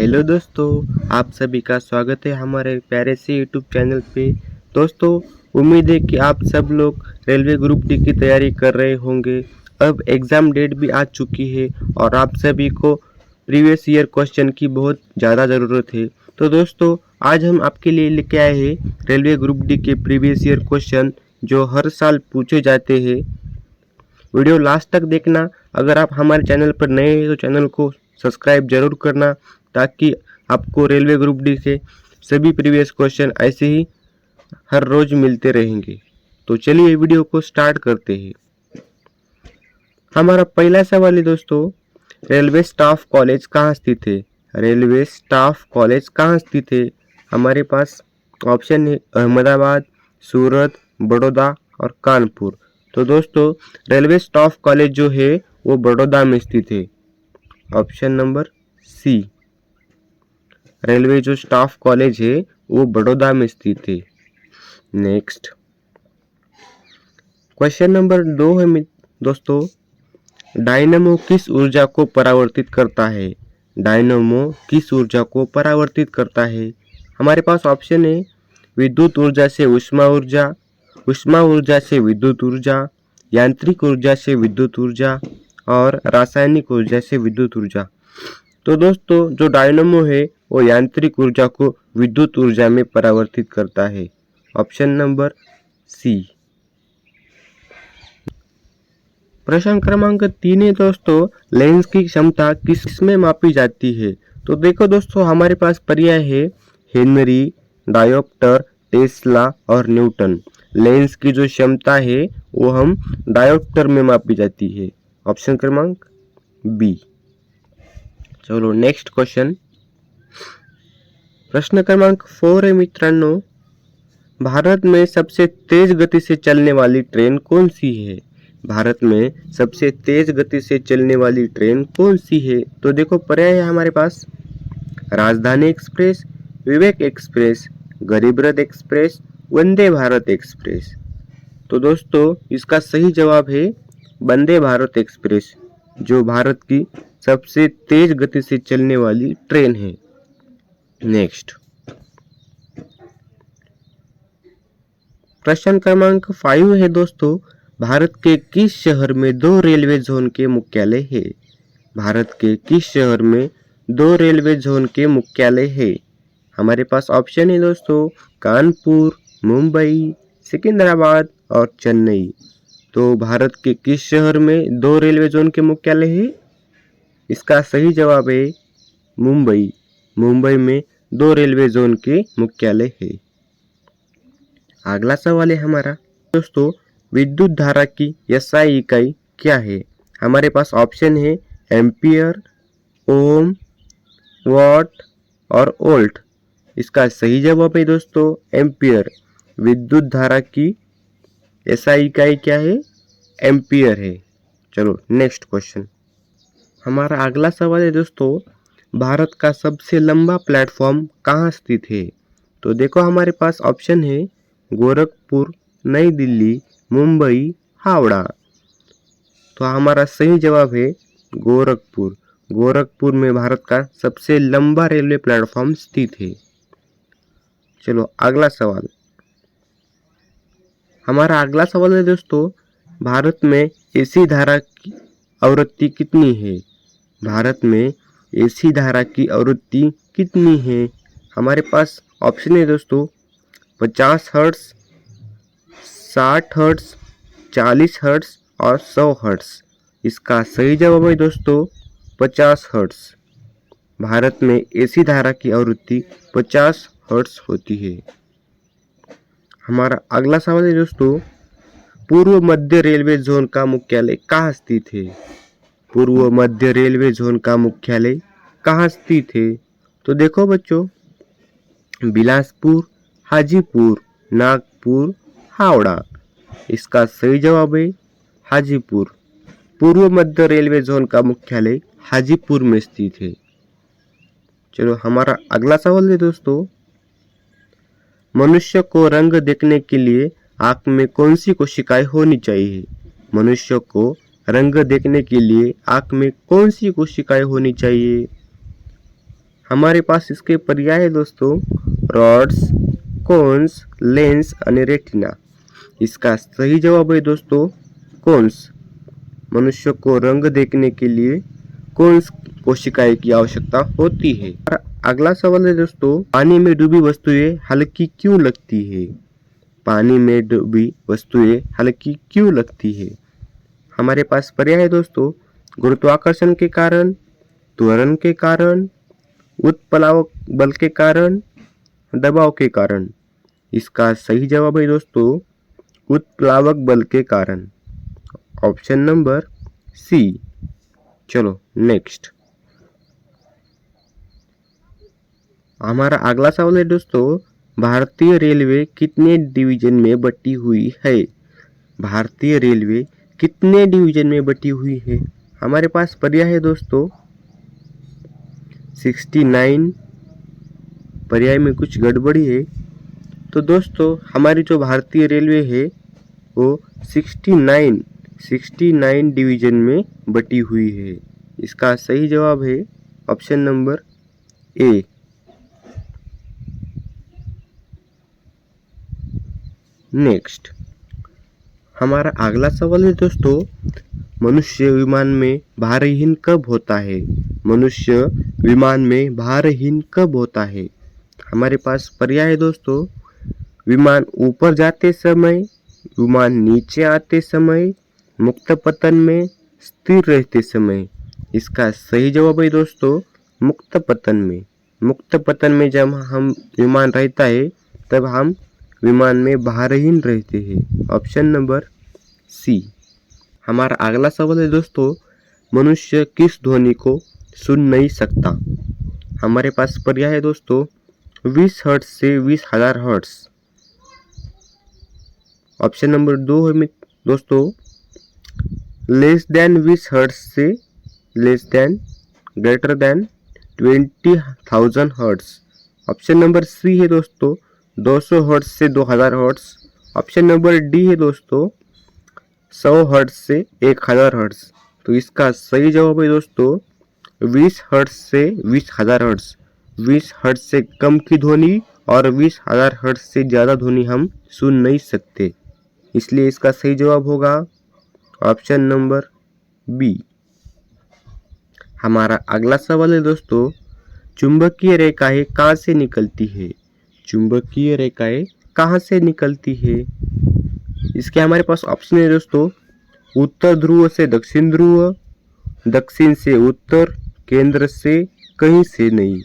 Hello दोस्तों, आप सभी का स्वागत है हमारे प्यारे से यूट्यूब चैनल पे। दोस्तों, उम्मीद है कि आप सब लोग रेलवे ग्रुप डी की तैयारी कर रहे होंगे। अब एग्ज़ाम डेट भी आ चुकी है और आप सभी को प्रीवियस ईयर क्वेश्चन की बहुत ज़्यादा ज़रूरत है। तो दोस्तों, आज हम आपके लिए लेके आए हैं रेलवे ग्रुप डी के प्रीवियस ईयर क्वेश्चन जो हर साल पूछे जाते हैं। वीडियो लास्ट तक देखना। अगर आप हमारे चैनल पर नए हैं तो चैनल को सब्सक्राइब जरूर करना, ताकि आपको रेलवे ग्रुप डी के सभी प्रीवियस क्वेश्चन ऐसे ही हर रोज मिलते रहेंगे। तो चलिए वीडियो को स्टार्ट करते हैं। हमारा पहला सवाल है दोस्तों, रेलवे स्टाफ कॉलेज कहाँ स्थित है? रेलवे स्टाफ कॉलेज कहाँ स्थित है? हमारे पास ऑप्शन है अहमदाबाद, सूरत, बड़ौदा और कानपुर। तो दोस्तों, रेलवे स्टाफ कॉलेज जो है वो बड़ौदा में स्थित है। ऑप्शन नंबर सी, रेलवे जो स्टाफ कॉलेज है वो बड़ौदा में स्थित है। नेक्स्ट क्वेश्चन नंबर 2 है दोस्तों, डायनामो किस ऊर्जा को परावर्तित करता है? डायनामो किस ऊर्जा को परावर्तित करता है? हमारे पास ऑप्शन है विद्युत ऊर्जा से उष्मा ऊर्जा, उष्मा ऊर्जा से विद्युत ऊर्जा, यांत्रिक ऊर्जा से विद्युत ऊर्जा और रासायनिक ऊर्जा से विद्युत ऊर्जा। तो दोस्तों, जो डायनामो है वो यांत्रिक ऊर्जा को विद्युत ऊर्जा में परावर्तित करता है। Option number C. प्रश्न क्रमांक 3 है दोस्तों, लेंस की क्षमता किस में मापी जाती है? तो देखो दोस्तों, हमारे पास पर्याय है हेनरी, डायोप्टर, टेस्ला और न्यूटन। लेंस की जो क्षमता है वो हम डायोप्टर में मापी जाती है। ऑप्शन क्रमांक बी। चलो नेक्स्ट क्वेश्चन, प्रश्न क्रमांक 4 है मित्रांनो, भारत में सबसे तेज गति से चलने वाली ट्रेन कौन सी है? भारत में सबसे तेज गति से चलने वाली ट्रेन कौन सी है? तो देखो पर्याय है हमारे पास राजधानी एक्सप्रेस, विवेक एक्सप्रेस, गरीब रथ एक्सप्रेस, वंदे भारत एक्सप्रेस। तो दोस्तों, इसका सही जवाब है वंदे भारत एक्सप्रेस, जो भारत की सबसे तेज गति से चलने वाली ट्रेन है। नेक्स्ट प्रश्न क्रमांक 5 है दोस्तों, भारत के किस शहर में 2 रेलवे जोन के मुख्यालय है? भारत के किस शहर में 2 रेलवे जोन के मुख्यालय है? हमारे पास ऑप्शन है दोस्तों कानपुर, मुंबई, सिकंदराबाद और चेन्नई। तो भारत के किस शहर में 2 रेलवे जोन के मुख्यालय है? इसका सही जवाब है मुंबई। मुंबई में 2 रेलवे जोन के मुख्यालय है। अगला सवाल है हमारा दोस्तों, विद्युत धारा की एसआई इकाई क्या है? हमारे पास ऑप्शन है एम्पियर, ओम, वॉट और वोल्ट। इसका सही जवाब है दोस्तों एम्पियर। विद्युत धारा की एसआई इकाई क्या है? एम्पियर है। चलो नेक्स्ट क्वेश्चन, हमारा अगला सवाल है दोस्तों, भारत का सबसे लंबा प्लेटफॉर्म कहाँ स्थित है? तो देखो हमारे पास ऑप्शन है गोरखपुर, नई दिल्ली, मुंबई, हावड़ा। तो हमारा सही जवाब है गोरखपुर। गोरखपुर में भारत का सबसे लंबा रेलवे प्लेटफॉर्म स्थित है। चलो अगला सवाल, हमारा अगला सवाल है दोस्तों, भारत में एसी धारा की आवृत्ति कितनी है? भारत में एसी धारा की आवृत्ति कितनी है? हमारे पास ऑप्शन है दोस्तों 50 हर्ट्ज, 60 हर्ट्ज, 40 हर्ट्ज और 100 हर्ट्ज। इसका सही जवाब है दोस्तों 50 हर्ट्ज। भारत में एसी धारा की आवृत्ति 50 हर्ट्ज होती है। हमारा अगला सवाल है दोस्तों, पूर्व मध्य रेलवे जोन का मुख्यालय कहाँ स्थित है? पूर्व मध्य रेलवे जोन का मुख्यालय कहाँ स्थित है? तो देखो बच्चों, बिलासपुर, हाजीपुर, नागपुर, हावड़ा। इसका सही जवाब है हाजीपुर। पूर्व मध्य रेलवे जोन का मुख्यालय हाजीपुर में स्थित है। चलो हमारा अगला सवाल है दोस्तों, मनुष्य को रंग देखने के लिए आँख में कौन सी कोशिकाएं होनी चाहिए? मनुष्य को रंग देखने के लिए आँख में कौन सी कोशिकाएं होनी चाहिए? हमारे पास इसके पर्याय है दोस्तों रॉड्स, कोन्स, लेंस आणि रेटिना। इसका सही जवाब है दोस्तों कोन्स। मनुष्य को रंग देखने के लिए कोन्स कोशिकाएं की आवश्यकता होती है। और अगला सवाल है दोस्तों पानी में डूबी वस्तुएं हल्की क्यों लगती है? पानी में डूबी वस्तुएं हल्की क्यों लगती है? हमारे पास पर्याय है दोस्तों गुरुत्वाकर्षण के कारण, त्वरण के कारण, उत्प्लावक बल के कारण, दबाव के कारण। इसका सही जवाब है दोस्तों उत्प्लावक बल के कारण, ऑप्शन नंबर सी। चलो नेक्स्ट, हमारा अगला सवाल है दोस्तों भारतीय रेलवे कितने डिवीजन में बटी हुई है? भारतीय रेलवे कितने डिवीजन में बटी हुई है? हमारे पास पर्याय है दोस्तों 69। पर्याय में कुछ गड़बड़ी है, तो दोस्तों हमारी जो भारतीय रेलवे है वो 69 डिवीजन में बटी हुई है। इसका सही जवाब है ऑप्शन नंबर ए। नेक्स्ट, हमारा अगला सवाल है दोस्तों मनुष्य विमान में भारहीन कब होता है? मनुष्य विमान में भारहीन कब होता है? हमारे पास पर्याय है दोस्तों विमान ऊपर जाते समय, विमान नीचे आते समय, मुक्त पतन में, स्थिर रहते समय। इसका सही जवाब है दोस्तों मुक्त पतन में। मुक्त पतन में जब हम विमान रहता है तब हम विमान में भारहीन रहते हैं, ऑप्शन नंबर सी। हमारा अगला सवाल है दोस्तों मनुष्य किस ध्वनि को सुन नहीं सकता? हमारे पास पर्याय है दोस्तों 20 हर्ट्ज से 20,000 हर्ट्ज। ऑप्शन नंबर 2 है दोस्तों लेस देन 20 हर्ट्ज से less than greater than 20,000 hertz. Option number C है दोस्तों 200 हर्ट्ज से 2000 हर्ट्ज। ऑप्शन नंबर डी है दोस्तों 100 हर्ट्ज से 1000 हर्ट्ज। तो इसका सही जवाब है दोस्तों 20 हर्ट्ज से 20,000 हर्ट्ज। 20 हर्ट्ज से कम की ध्वनि और 20,000 हर्ट्ज से ज़्यादा ध्वनि हम सुन नहीं सकते, इसलिए इसका सही जवाब होगा ऑप्शन नंबर बी। हमारा अगला सवाल है दोस्तों चुंबकीय रेखाएं कहाँ से निकलती है? चुंबकीय रेखाएं कहाँ से निकलती है? इसके हमारे पास ऑप्शन है दोस्तों उत्तर ध्रुव से दक्षिण ध्रुव, दक्षिण से उत्तर, केंद्र से, कहीं से नहीं।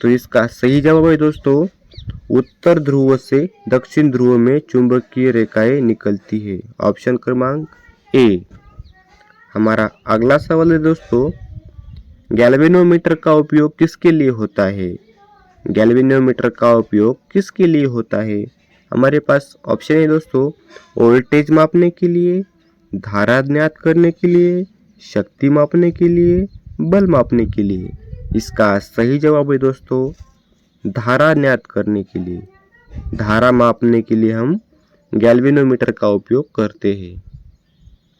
तो इसका सही जवाब है दोस्तों उत्तर ध्रुव से दक्षिण ध्रुव में चुंबकीय रेखाएं निकलती है, ऑप्शन क्रमांक ए। हमारा अगला सवाल है दोस्तों गैल्वेनोमीटर का उपयोग किसके लिए होता है? गैल्वेनोमीटर का उपयोग किसके लिए होता है? हमारे पास ऑप्शन है दोस्तों वोल्टेज मापने के लिए, धारा ज्ञात करने के लिए, शक्ति मापने के लिए, बल मापने के लिए। इसका सही जवाब है दोस्तों धारा ज्ञात करने के लिए। धारा मापने के लिए हम गैल्वेनोमीटर का उपयोग करते हैं।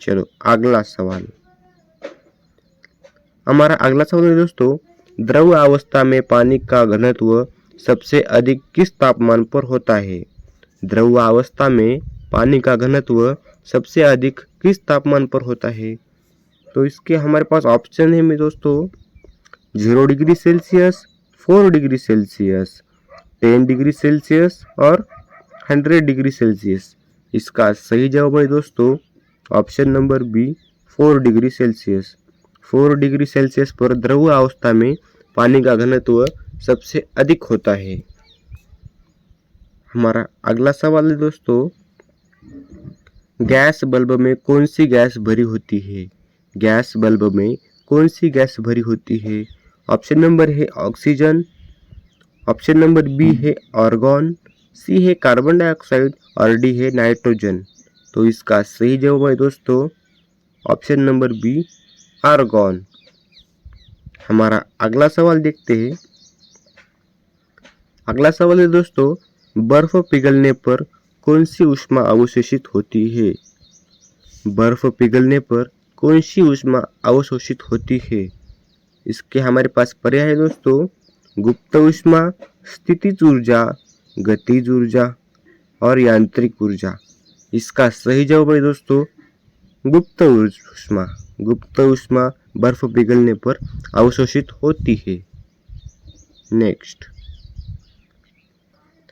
चलो अगला सवाल, हमारा अगला सवाल है दोस्तों द्रव अवस्था में पानी का घनत्व सबसे अधिक किस तापमान पर होता है? द्रव अवस्था में पानी का घनत्व सबसे अधिक किस तापमान पर होता है? तो इसके हमारे पास ऑप्शन है में दोस्तों 0 degree Celsius, 4 degree Celsius, 10 degree Celsius और 100 डिग्री सेल्सियस। इसका सही जवाब है दोस्तों option number B 4 degree Celsius. 4 degree Celsius पर द्रव अवस्था में पानी का घनत्व सबसे अधिक होता है। हमारा अगला सवाल है दोस्तों गैस बल्ब में कौन सी गैस भरी होती है? गैस बल्ब में कौन सी गैस भरी होती है? ऑप्शन नंबर है ऑक्सीजन, ऑप्शन नंबर बी है आर्गन, सी है कार्बन डाइऑक्साइड और डी है नाइट्रोजन। तो इसका सही जवाब है दोस्तों ऑप्शन नंबर बी आर्गन। हमारा अगला सवाल देखते हैं। अगला सवाल है दोस्तों बर्फ पिघलने पर कौन सी ऊष्मा अवशोषित होती है? बर्फ पिघलने पर कौन सी ऊष्मा अवशोषित होती है? इसके हमारे पास पर्याय है दोस्तों गुप्त ऊष्मा, स्थितिज ऊर्जा, गतिज ऊर्जा और यांत्रिक ऊर्जा। इसका सही जवाब है दोस्तों गुप्त ऊष्मा। गुप्त ऊष्मा बर्फ पिघलने पर अवशोषित होती है। नेक्स्ट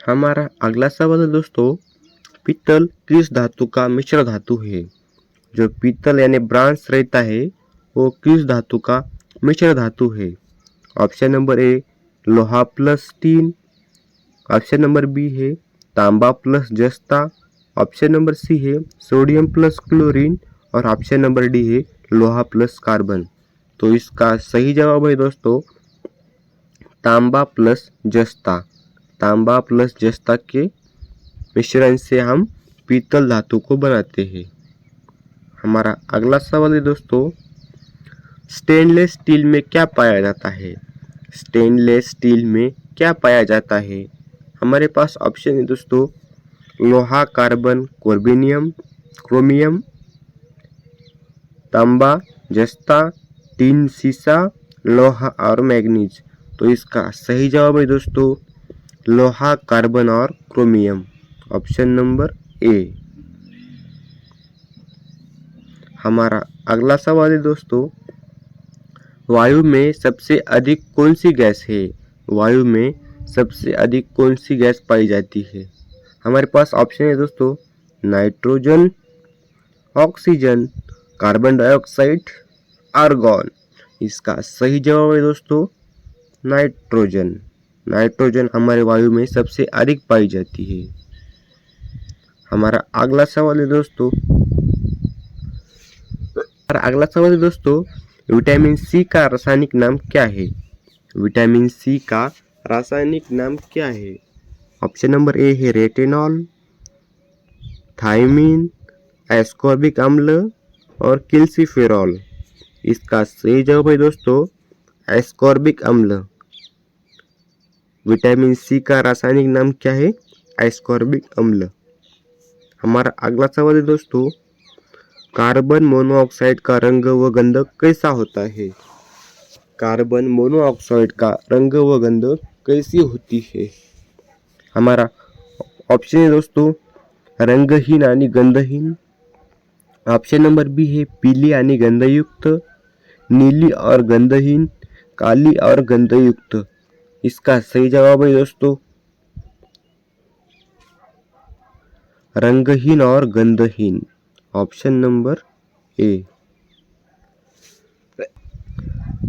हमारा अगला सवाल है दोस्तों, पीतल किस धातु का मिश्र धातु है? जो पीतल यानी ब्रांस रहता है वो किस धातु का मिश्र धातु है? ऑप्शन नंबर ए लोहा plus tin, option number B है तांबा प्लस जस्ता, ऑप्शन नंबर सी है सोडियम प्लस क्लोरीन और ऑप्शन नंबर डी है लोहा प्लस कार्बन। तो इसका सही जवाब है दोस्तों तांबा प्लस जस्ता। तांबा प्लस जस्ता के मिश्रण से हम पीतल धातु को बनाते हैं। हमारा अगला सवाल है दोस्तों, स्टेनलेस स्टील में क्या पाया जाता है? स्टेनलेस स्टील में क्या पाया जाता है? हमारे पास ऑप्शन है दोस्तों लोहा, कार्बन, कार्बोनियम, क्रोमियम, तांबा, जस्ता, टीन, सीसा, लोहा और मैग्नीज। तो इसका सही जवाब है दोस्तों लोहा, कार्बन और क्रोमियम, ऑप्शन नंबर ए। हमारा अगला सवाल है दोस्तों, वायु में सबसे अधिक कौन सी गैस है? वायु में सबसे अधिक कौन सी गैस पाई जाती है? हमारे पास ऑप्शन है दोस्तों nitrogen, oxygen, carbon dioxide, argon. इसका सही जवाब है दोस्तों नाइट्रोजन। नाइट्रोजन हमारे वायु में सबसे अधिक पाई जाती है। हमारा अगला सवाल है दोस्तों, विटामिन सी का रासायनिक नाम क्या है? विटामिन सी का रासायनिक नाम क्या है? ऑप्शन नंबर ए है रेटिनॉल, थायमीन, एस्कॉर्बिक अम्ल और कैल्सिफेरॉल। इसका सही जवाब है दोस्तों एस्कॉर्बिक अम्ल। विटामिन सी का रासायनिक नाम क्या है? एस्कॉर्बिक अम्ल। हमारा अगला सवाल है दोस्तों, कार्बन मोनोऑक्साइड का रंग व गंध कैसा होता है? कार्बन मोनोऑक्साइड का रंग व गंध कैसी होती है? हमारा ऑप्शन है दोस्तों रंगहीन आणि गंधहीन, ऑप्शन नंबर बी है पीली आणि गंधयुक्त, नीली और गंधहीन, काली और गंधयुक्त। इसका सही जवाब है दोस्तों रंगहीन और गंधहीन, ऑप्शन नंबर ए।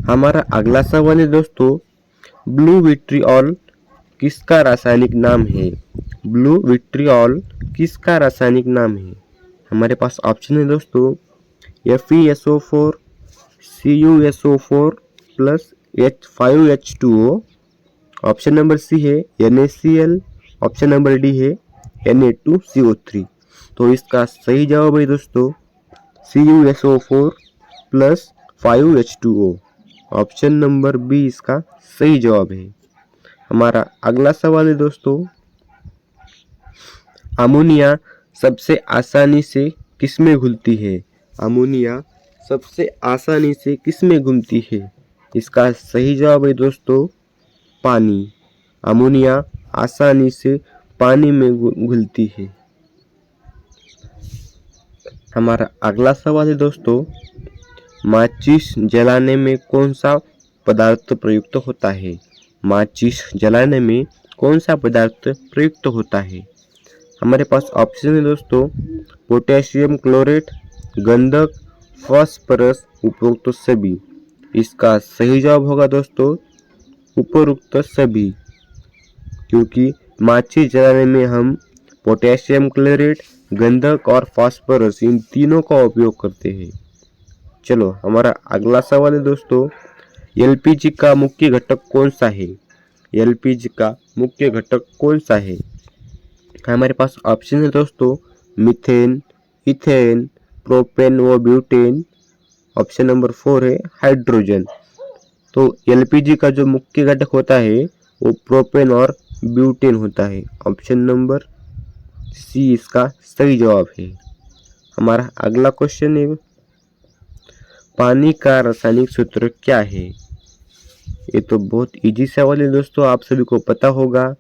हमारा अगला सवाल है दोस्तों, ब्लू विट्रिऑल किसका रासायनिक नाम है? ब्लू विट्रिऑल किसका रासायनिक नाम है? हमारे पास ऑप्शन है दोस्तों FeSO4, CuSO4 plus H5H2O, option number C है NaCl, ऑप्शन नंबर डी है Na2CO3। तो इसका सही जवाब है दोस्तों CuSO4 plus 5H2O, option number B इसका सही जवाब है। हमारा अगला सवाल है दोस्तों, अमोनिया सबसे आसानी से किसमें घुलती है? अमोनिया सबसे आसानी से किसमें घुलती है? इसका सही जवाब है दोस्तों पानी। अमोनिया आसानी से पानी में घुलती है। हमारा अगला सवाल है दोस्तों, माचिस जलाने में कौन सा पदार्थ प्रयुक्त होता है? माचिस जलाने में कौन सा पदार्थ प्रयुक्त होता है? हमारे पास ऑप्शन है दोस्तों पोटेशियम क्लोरेट, गंधक, फास्फोरस, उपरोक्त सभी। इसका सही जवाब होगा दोस्तों उपरोक्त सभी, क्योंकि माचिस जलाने में हम पोटेशियम क्लोरेट, गंधक और फास्फोरस इन तीनों का उपयोग करते हैं। चलो हमारा अगला सवाल है दोस्तों, एलपीजी का मुख्य घटक कौन सा है? एलपीजी का मुख्य घटक कौन सा है? हमारे पास ऑप्शन है दोस्तों मीथेन, इथेन, प्रोपेन व ब्यूटेन, ऑप्शन नंबर 4 है हाइड्रोजन। तो एलपीजी का जो मुख्य घटक होता है वो प्रोपेन और ब्यूटेन होता है, ऑप्शन नंबर सी इसका सही जवाब है। हमारा अगला क्वेश्चन है, पानी का रासायनिक सूत्र क्या है? ये तो बहुत इजी सवाल है दोस्तों, आप सभी को पता होगा।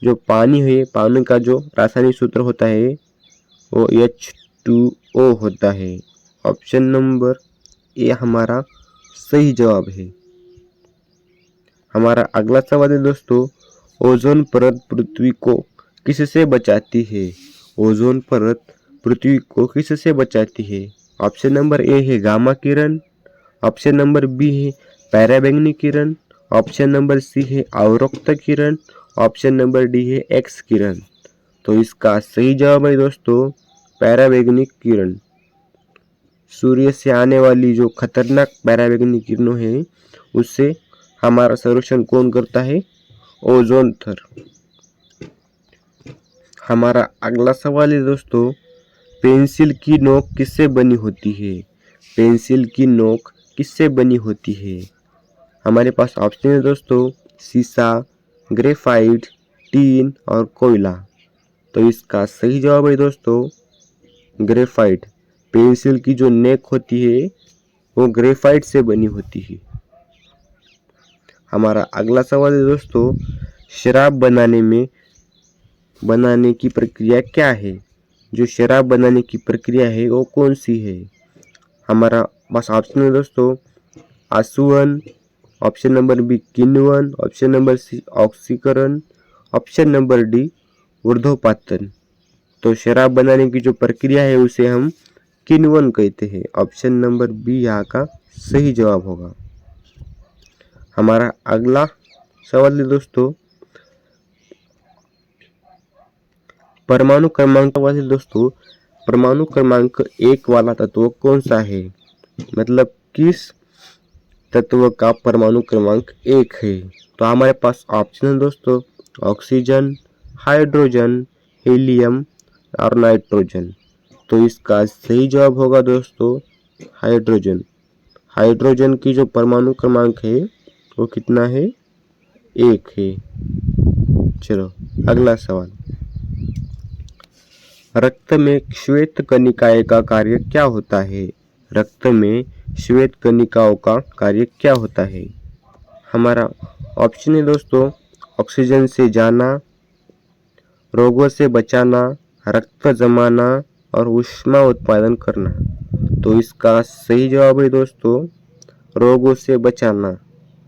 जो पानी है, पानी का जो रासायनिक सूत्र होता है वो H2O होता है। ऑप्शन नंबर ए हमारा सही जवाब है। हमारा अगला सवाल है दोस्तों, ओजोन परत पृथ्वी को किससे बचाती है? ओजोन परत पृथ्वी को किससे बचाती है? ऑप्शन नंबर ए है गामा किरण, ऑप्शन नंबर बी है पराबैंगनी किरण, ऑप्शन नंबर सी है अवरक्त किरण, ऑप्शन नंबर डी है एक्स किरण। तो इसका सही जवाब है दोस्तों पराबैंगनी किरण। सूर्य से आने वाली जो खतरनाक पराबैंगनी किरणों है उससे हमारा संरक्षण कौन करता है? ओजोन थर। हमारा अगला सवाल है दोस्तों, पेंसिल की नोक किससे बनी होती है? पेंसिल की नोक किससे बनी होती है? हमारे पास ऑप्शन है दोस्तों शीशा, ग्रेफाइट, टीन और कोयला। तो इसका सही जवाब है दोस्तों ग्रेफाइट। पेंसिल की जो नेक होती है वो ग्रेफाइट से बनी होती है। हमारा अगला सवाल है दोस्तों, शराब बनाने की प्रक्रिया क्या है? जो शराब बनाने की प्रक्रिया है वो कौन सी है? हमारा बस ऑप्शन है दोस्तों आसुवन, ऑप्शन नंबर बी किण्वन, ऑप्शन नंबर सी ऑक्सीकरण, ऑप्शन नंबर डी ऊर्ध्वपातन। तो शराब बनाने की जो प्रक्रिया है उसे हम किण्वन कहते हैं। ऑप्शन नंबर बी यहाँ का सही जवाब होगा। हमारा अगला सवाल है दोस्तों, परमाणु क्रमांक वाले दोस्तों, परमाणु क्रमांक 1 वाला तत्व कौन सा है? मतलब किस तत्व का परमाणु क्रमांक 1 है? तो हमारे पास ऑप्शन है दोस्तों ऑक्सीजन, हाइड्रोजन, हीलियम और नाइट्रोजन। तो इसका सही जवाब होगा दोस्तों हाइड्रोजन। हाइड्रोजन की जो परमाणु क्रमांक है वो कितना है? 1 है। चलो अगला सवाल, रक्त में श्वेत कणिकाएं का कार्य क्या होता है? रक्त में श्वेत कणिकाओं का कार्य क्या होता है? हमारा ऑप्शन है दोस्तों ऑक्सीजन से जाना, रोगों से बचाना, रक्त जमाना और ऊष्मा उत्पादन करना। तो इसका सही जवाब है दोस्तों रोगों से बचाना।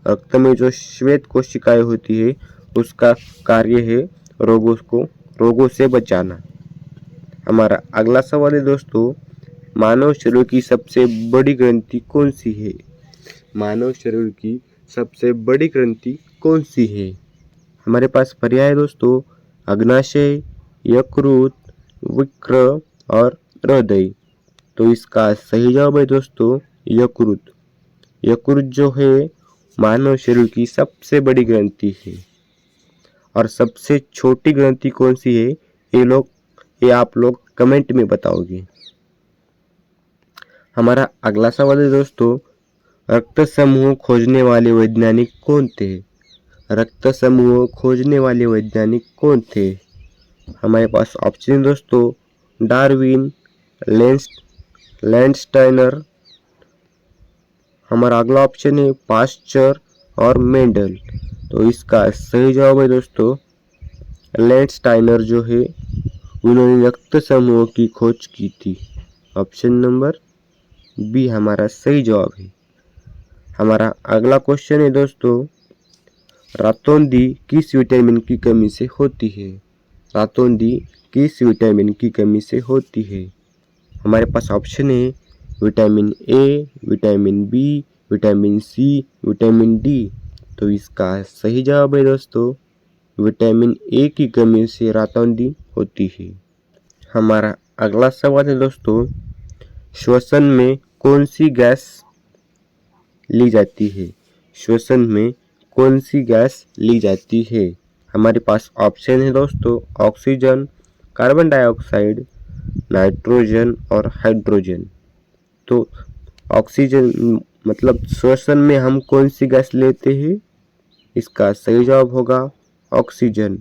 रक्त में जो श्वेत कोशिकाएं होती है उसका कार्य है रोगों से बचाना। हमारा अगला सवाल है दोस्तों, मानव शरीर की सबसे बड़ी ग्रंथि कौन सी है? मानव शरीर की सबसे बड़ी ग्रंथि कौन सी है? हमारे पास पर्याय है दोस्तों अग्नाशय, यकृत, वृक्क और हृदय। तो इसका सही जवाब है दोस्तों यकृत। यकृत जो है मानव शरीर की सबसे बड़ी ग्रंथि है। और सबसे छोटी ग्रंथि कौन सी है ये आप लोग कमेंट में बताओगे। हमारा अगला सवाल है दोस्तों, रक्त समूह खोजने वाले वैज्ञानिक कौन थे? रक्त समूह खोजने वाले वैज्ञानिक कौन थे? हमारे पास ऑप्शन है दोस्तों डार्विन, लैंडस्टाइनर। हमारा अगला ऑप्शन है पास्चर और मेंडल। तो इसका सही जवाब है दोस्तों लैंडस्टाइनर जो है उन्होंने रक्त समूह की खोज की थी। ऑप्शन नंबर बी हमारा सही जवाब है। हमारा अगला क्वेश्चन है दोस्तों, रातोंधी किस विटामिन की कमी से होती है? रातोंधी किस विटामिन की कमी से होती है? हमारे पास ऑप्शन है vitamin A, vitamin B, vitamin C, vitamin D. तो इसका सही जवाब है दोस्तों विटामिन ए की कमी से रातोंधी होती है। हमारा अगला सवाल है दोस्तों, श्वसन में कौन सी गैस ली जाती है? श्वसन में कौन सी गैस ली जाती है? हमारे पास ऑप्शन है दोस्तों ऑक्सीजन, कार्बन डाइऑक्साइड, नाइट्रोजन और हाइड्रोजन। तो ऑक्सीजन मतलब श्वसन में हम कौन सी गैस लेते हैं? इसका सही जवाब होगा ऑक्सीजन।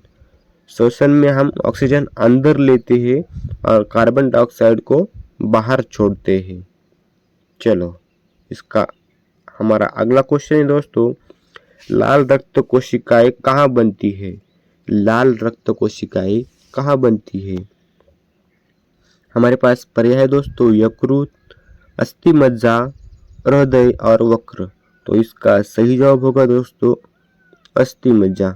श्वसन में हम ऑक्सीजन अंदर लेते हैं और कार्बन डाइऑक्साइड को बाहर छोड़ते हैं। चलो इसका हमारा अगला क्वेश्चन है दोस्तों, लाल रक्त कोशिकाएं कहाँ बनती है? लाल रक्त कोशिकाएं कहाँ बनती है? हमारे पास पर्याय है दोस्तों यकृत, अस्थि मज्जा, हृदय और वक्र। तो इसका सही जवाब होगा दोस्तों अस्थि मज्जा।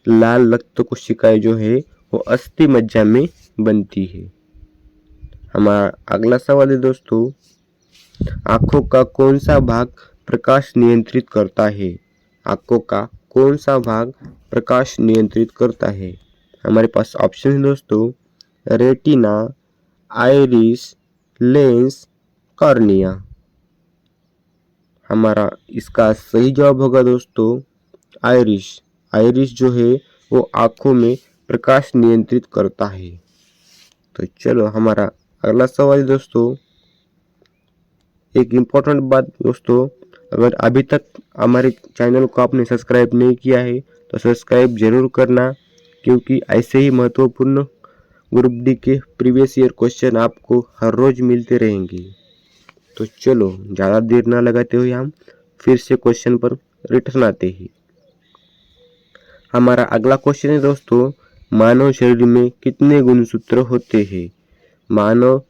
लाल रक्त कोशिकाएं जो है वो अस्थि मज्जा में बनती है। हमारा अगला सवाल है दोस्तों, आंखों का कौन सा भाग प्रकाश नियंत्रित करता है? आंखों का कौन सा भाग प्रकाश नियंत्रित करता है? हमारे पास ऑप्शन है दोस्तों रेटिना, आइरिस, लेंस, कॉर्निया। हमारा इसका सही जवाब होगा दोस्तों आइरिस। आइरिस जो है वो आंखों में प्रकाश नियंत्रित करता है। तो चलो हमारा अगला सवाल दोस्तों, एक इम्पोर्टेंट बात दोस्तों, अगर अभी तक हमारे चैनल को आपने सब्सक्राइब नहीं किया है तो सब्सक्राइब जरूर करना, क्योंकि ऐसे ही महत्वपूर्ण ग्रुप डी के प्रीवियस ईयर क्वेश्चन आपको हर रोज मिलते रहेंगे। तो चलो ज़्यादा देर ना लगाते हुए हम फिर से क्वेश्चन पर रिटर्न आते हैं। हमारा अगला क्वेश्चन है दोस्तों, मानव शरीर में कितने गुणसूत्र होते हैं? मानव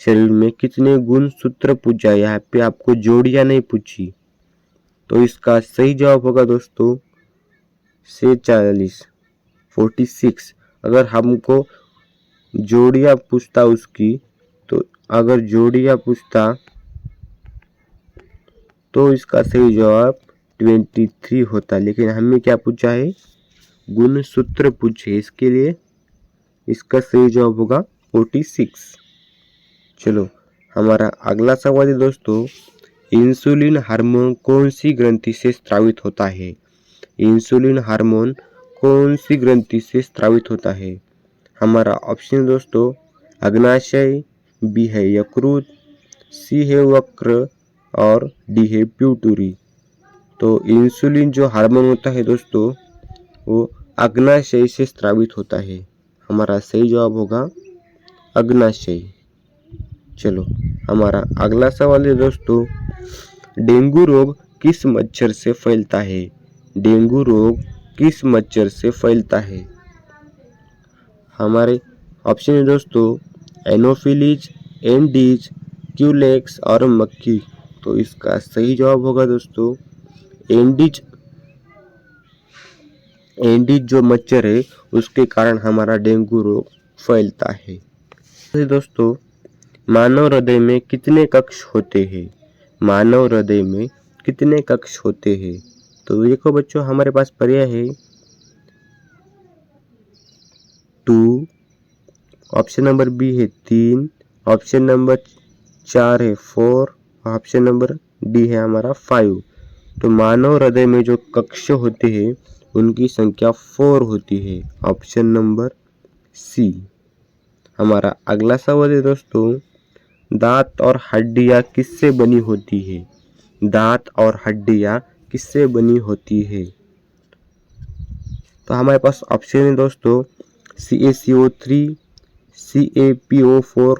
शरीर में कितने गुणसूत्र पूछा है, यहाँ पे आपको जोड़ियां नहीं पूछी। तो इसका सही जवाब होगा दोस्तों 46। अगर हमको जोड़ियां पूछता उसकी, तो अगर जोड़ियां पूछता तो इसका सही जवाब 23 होता, लेकिन हमें क्या पूछा है? गुणसूत्र पूछे। इसके लिए इसका सही जवाब होगा 46। चलो हमारा अगला सवाल है दोस्तों, इंसुलिन हार्मोन कौन सी ग्रंथि से स्रावित होता है? इंसुलिन हार्मोन कौन सी ग्रंथि से स्रावित होता है? हमारा ऑप्शन दोस्तों अग्नाशय, बी है यकृत, सी है वक्र और डी है प्यूटरी। तो इंसुलिन जो हार्मोन होता है दोस्तों वो अग्नाशय से स्रावित होता है। हमारा सही जवाब होगा अग्नाशय। चलो हमारा अगला सवाल है दोस्तों, डेंगू रोग किस मच्छर से फैलता है? डेंगू रोग किस मच्छर से फैलता है? हमारे ऑप्शन है दोस्तों एनोफिलीज, एंडीज, क्यूलेक्स और मक्खी। तो इसका सही जवाब होगा दोस्तों एंडीज। एंडीज जो मच्छर है उसके कारण हमारा डेंगू रोग फैलता है। तो दोस्तों मानव हृदय में कितने कक्ष होते हैं? मानव हृदय में कितने कक्ष होते हैं? तो देखो बच्चों हमारे पास पर्याय है 2, ऑप्शन नंबर बी है 3, ऑप्शन नंबर 4 है 4, ऑप्शन नंबर डी है हमारा 5। तो मानव हृदय में जो कक्ष होते हैं उनकी संख्या 4 होती है, ऑप्शन नंबर सी। हमारा अगला सवाल है दोस्तों, दांत और हड्डियां किससे बनी होती है? दांत और हड्डियां किससे बनी होती है? तो हमारे पास ऑप्शन है दोस्तों CaCO3, CaPO4,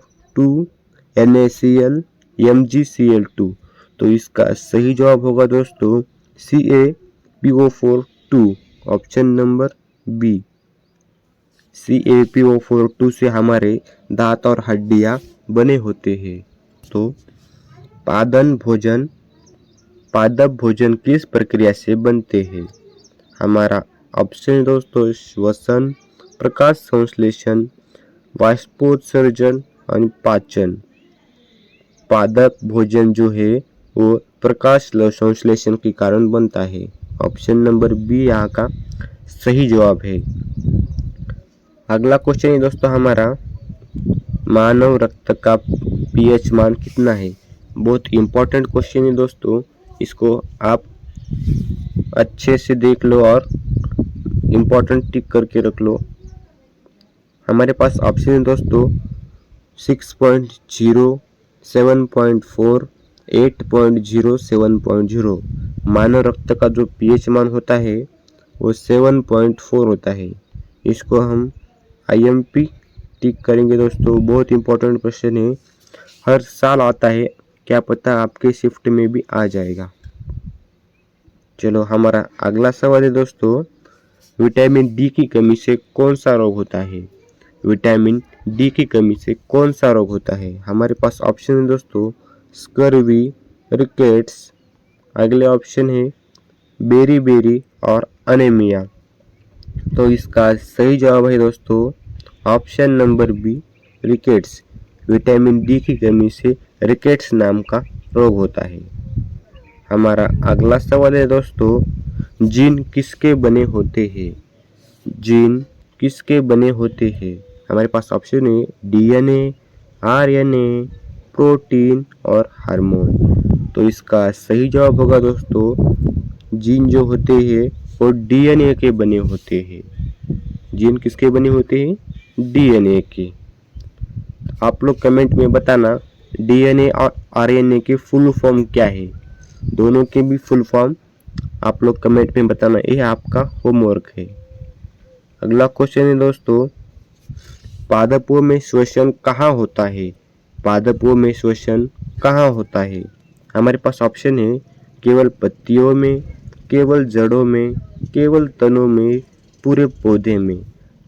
NaCl, MgCl2। तो इसका सही जवाब होगा दोस्तों CaPO4, option number B. CaPO4 से हमारे दांत और हड्डियां बने होते हैं। तो पादप भोजन किस प्रक्रिया से बनते हैं? हमारा ऑप्शन दोस्तों श्वसन, प्रकाश संश्लेषण, वाष्पोत्सर्जन और पाचन। पादप भोजन जो है वो प्रकाश संश्लेषण के कारण बनता है, ऑप्शन नंबर बी यहाँ का सही जवाब है। अगला क्वेश्चन है दोस्तों हमारा, मानव रक्त का पीएच मान कितना है? बहुत इंपॉर्टेंट क्वेश्चन है दोस्तों, इसको आप अच्छे से देख लो और इम्पोर्टेंट टिक करके रख लो। हमारे पास ऑप्शन है दोस्तों 6.0, 7.4, 8.0, 7.0। मानव रक्त का जो पीएच मान होता है वो 7.4 होता है। इसको हम IMP टिक करेंगे दोस्तों, बहुत इंपॉर्टेंट क्वेश्चन है, हर साल आता है, क्या पता आपके शिफ्ट में भी आ जाएगा। चलो हमारा अगला सवाल है दोस्तों, विटामिन डी की कमी से कौन सा रोग होता है? विटामिन डी की कमी से कौन सा रोग होता है? हमारे पास ऑप्शन है दोस्तों, स्कर्वी, रिकेट्स, अगले ऑप्शन है बेरी और अनेमिया। तो इसका सही जवाब है दोस्तों option number B, rickets. Vitamin D की कमी से रिकेट्स नाम का रोग होता है। हमारा अगला सवाल है दोस्तों, जीन किसके बने होते हैं? जीन किसके बने होते हैं? हमारे पास ऑप्शन है डीएनए, आरएनए, प्रोटीन और हार्मोन। तो इसका सही जवाब होगा दोस्तों, जीन जो होते हैं वो डीएनए के बने होते हैं। जीन किसके बने होते हैं? डीएनए के। आप लोग कमेंट में बताना डीएनए और आरएनए की फुल फॉर्म क्या है। दोनों के भी फुल फॉर्म आप लोग कमेंट में बताना, ये आपका होमवर्क है। अगला क्वेश्चन है दोस्तों, पादपों में श्वसन कहाँ होता है? पादपों में श्वसन कहाँ होता है? हमारे पास ऑप्शन है केवल पत्तियों में, केवल जड़ों में, केवल तनों में, पूरे पौधे में।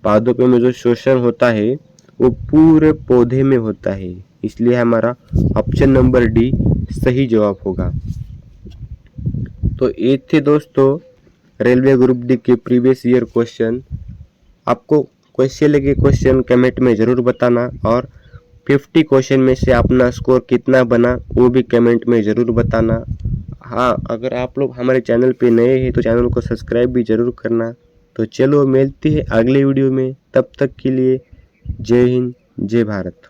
पादपों में जो श्वसन होता है वो पूरे पौधे में होता है, इसलिए हमारा ऑप्शन नंबर डी सही जवाब होगा। तो ये थे दोस्तों रेलवे ग्रुप डी के प्रीवियस ईयर क्वेश्चन। आपको कैसे लगे क्वेश्चन कमेंट में ज़रूर बताना, और 50 क्वेश्चन में से अपना स्कोर कितना बना वो भी कमेंट में ज़रूर बताना। हाँ, अगर आप लोग हमारे चैनल पे नए हैं तो चैनल को सब्सक्राइब भी ज़रूर करना। तो चलो मिलते हैं अगले वीडियो में, तब तक के लिए जय हिंद, जय भारत।